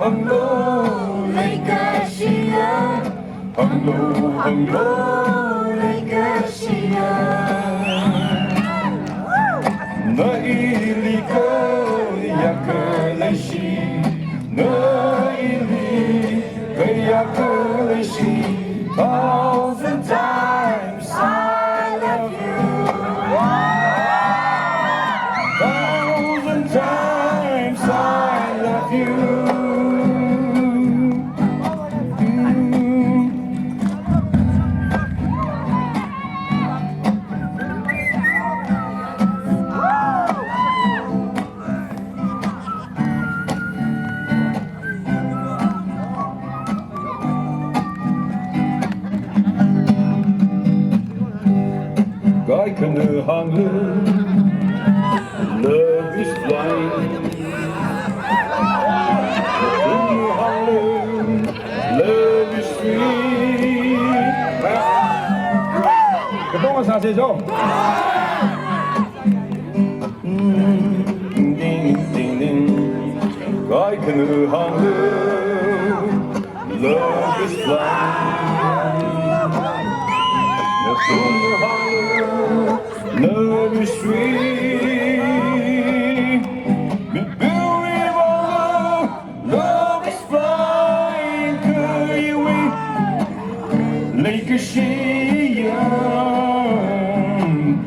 hằng lô lấy cái gì à hằng lô lấy cái gì à nơi ly cơ ya cơ lấy gì nơi ly cơ ya cơ lấy gì thousand times I love you thousand times I love you Cái khăn ở hàng lưng Love is blind Ở hàng lưng Love is sweet Kepala saya jom Ding ding ding Cái khăn ở hàng lưng Love is blind Love is sweet, be beautiful. Love is flying, curry away, like a sheep.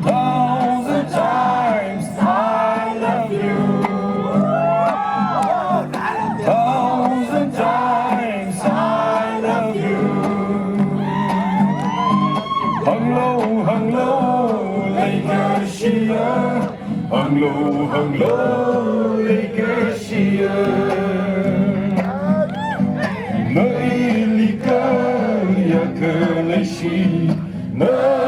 Thousand times I love you. Thousand times I love you. Hằng lâu lấy cái gì à hằng lâu lấy cái gì à nơi ly cơ ya cơ lấy gì nơi